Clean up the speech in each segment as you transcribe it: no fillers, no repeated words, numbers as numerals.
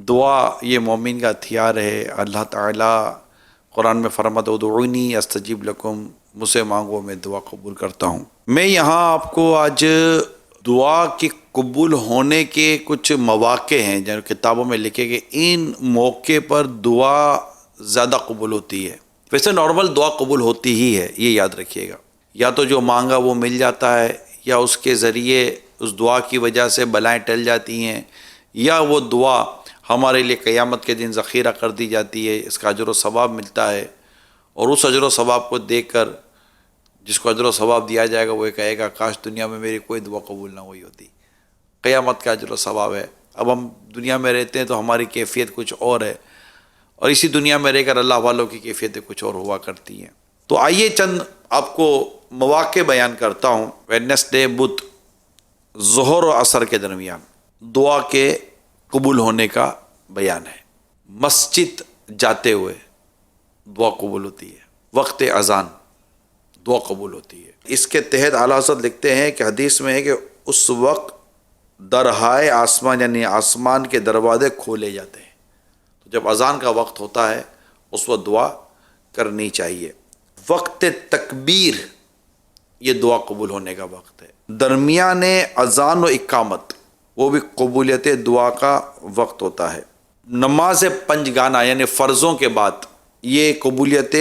دعا یہ مومن کا ہتھیار ہے۔ اللہ تعالیٰ قرآن میں فرماتا ہے ادعونی استجیب لکم، مجھ سے مانگو میں دعا قبول کرتا ہوں۔ میں یہاں آپ کو آج دعا کے قبول ہونے کے کچھ مواقع ہیں جو کتابوں میں لکھے گئے، ان موقع پر دعا زیادہ قبول ہوتی ہے۔ ویسے نارمل دعا قبول ہوتی ہی ہے، یہ یاد رکھیے گا، یا تو جو مانگا وہ مل جاتا ہے، یا اس کے ذریعے اس دعا کی وجہ سے بلائیں ٹل جاتی ہیں، یا وہ دعا ہمارے لیے قیامت کے دن ذخیرہ کر دی جاتی ہے، اس کا اجر و ثواب ملتا ہے، اور اس اجر و ثواب کو دیکھ کر جس کو اجر و ثواب دیا جائے گا وہ یہ کہے گا کاش دنیا میں میری کوئی دعا قبول نہ ہوئی ہوتی۔ قیامت کا اجر و ثواب ہے۔ اب ہم دنیا میں رہتے ہیں تو ہماری کیفیت کچھ اور ہے، اور اسی دنیا میں رہ کر اللہ والوں کی کیفیتیں کچھ اور ہوا کرتی ہیں۔ تو آئیے چند آپ کو مواقع بیان کرتا ہوں۔ ویڈنسڈے بدھ ظہر و عصر کے درمیان دعا کے قبول ہونے کا بیان ہے۔ مسجد جاتے ہوئے دعا قبول ہوتی ہے، وقت اذان دعا قبول ہوتی ہے۔ اس کے تحت اعلیٰ حضرت لکھتے ہیں کہ حدیث میں ہے کہ اس وقت درہائے آسمان یعنی آسمان کے دروازے کھولے جاتے ہیں۔ تو جب اذان کا وقت ہوتا ہے اس وقت دعا کرنی چاہیے۔ وقت تکبیر یہ دعا قبول ہونے کا وقت ہے۔ درمیان اذان و اقامت وہ بھی قبولیت دعا کا وقت ہوتا ہے۔ نماز پنجگانہ یعنی فرضوں کے بعد یہ قبولیت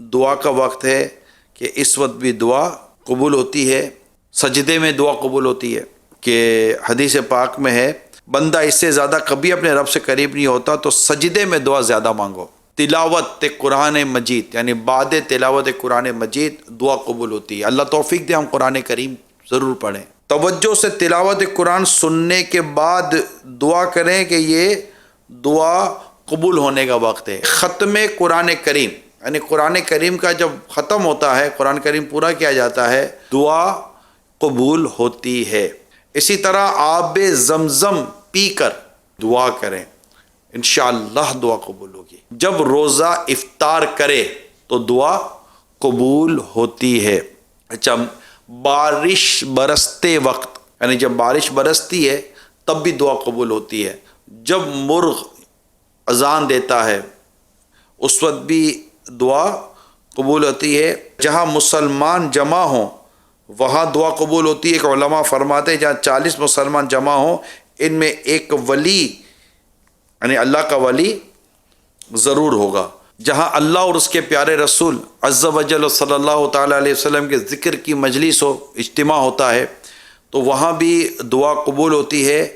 دعا کا وقت ہے کہ اس وقت بھی دعا قبول ہوتی ہے۔ سجدے میں دعا قبول ہوتی ہے کہ حدیث پاک میں ہے بندہ اس سے زیادہ کبھی اپنے رب سے قریب نہیں ہوتا تو سجدے میں دعا زیادہ مانگو۔ تلاوت قرآن مجید یعنی بعد تلاوت قرآن مجید دعا قبول ہوتی ہے۔ اللہ توفیق دے ہم قرآن کریم ضرور پڑھیں۔ توجہ سے تلاوت قرآن سننے کے بعد دعا کریں کہ یہ دعا قبول ہونے کا وقت ہے۔ ختم قرآن کریم یعنی قرآن کریم کا جب ختم ہوتا ہے، قرآن کریم پورا کیا جاتا ہے، دعا قبول ہوتی ہے۔ اسی طرح آب زمزم پی کر دعا کریں، انشاءاللہ دعا قبول ہوگی۔ جب روزہ افطار کرے تو دعا قبول ہوتی ہے۔ اچھا، بارش برستے وقت یعنی جب بارش برستی ہے تب بھی دعا قبول ہوتی ہے۔ جب مرغ اذان دیتا ہے اس وقت بھی دعا قبول ہوتی ہے۔ جہاں مسلمان جمع ہوں وہاں دعا قبول ہوتی ہے کہ علماء فرماتے ہیں جہاں 40 مسلمان جمع ہوں ان میں ایک ولی یعنی اللہ کا ولی ضرور ہوگا۔ جہاں اللہ اور اس کے پیارے رسول عز و جل صلی اللہ تعالیٰ علیہ وسلم کے ذکر کی مجلس ہو، اجتماع ہوتا ہے تو وہاں بھی دعا قبول ہوتی ہے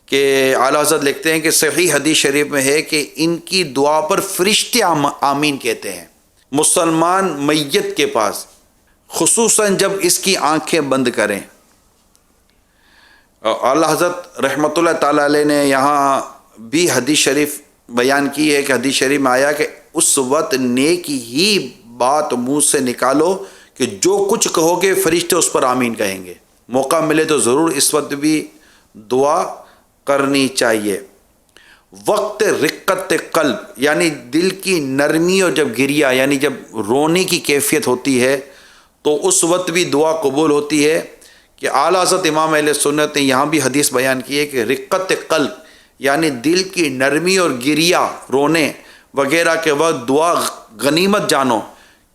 کہ اعلیٰ حضرت لکھتے ہیں کہ صحیح حدیث شریف میں ہے کہ ان کی دعا پر فرشتے آمین کہتے ہیں۔ مسلمان میت کے پاس خصوصاً جب اس کی آنکھیں بند کریں، اعلیٰ حضرت رحمۃ اللہ تعالیٰ علیہ نے یہاں بھی حدیث شریف بیان کی ہے کہ حدیث شریف میں آیا کہ اس وقت نیک ہی بات منہ سے نکالو کہ جو کچھ کہو گے فرشتے اس پر آمین کہیں گے۔ موقع ملے تو ضرور اس وقت بھی دعا کرنی چاہیے۔ وقت رقت قلب یعنی دل کی نرمی اور جب گریا یعنی جب رونے کی کیفیت ہوتی ہے تو اس وقت بھی دعا قبول ہوتی ہے کہ اعلیٰ حضرت امام اہل سنت نے یہاں بھی حدیث بیان کی ہے کہ رقت قلب یعنی دل کی نرمی اور گریا رونے وغیرہ کے وقت دعا غنیمت جانو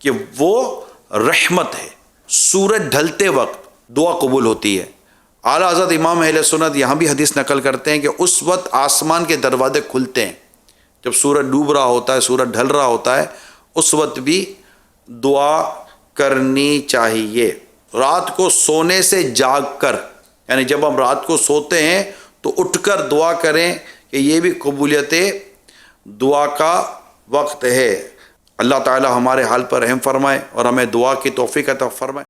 کہ وہ رحمت ہے۔ سورج ڈھلتے وقت دعا قبول ہوتی ہے۔ اعلیٰ حضرت امام اہل سنت یہاں بھی حدیث نقل کرتے ہیں کہ اس وقت آسمان کے دروازے کھلتے ہیں، جب سورج ڈوب رہا ہوتا ہے، سورج ڈھل رہا ہوتا ہے، اس وقت بھی دعا کرنی چاہیے۔ رات کو سونے سے جاگ کر یعنی جب ہم رات کو سوتے ہیں تو اٹھ کر دعا کریں کہ یہ بھی قبولیت دعا کا وقت ہے۔ اللہ تعالی ہمارے حال پر رحم فرمائے اور ہمیں دعا کی توفیق عطا فرمائے۔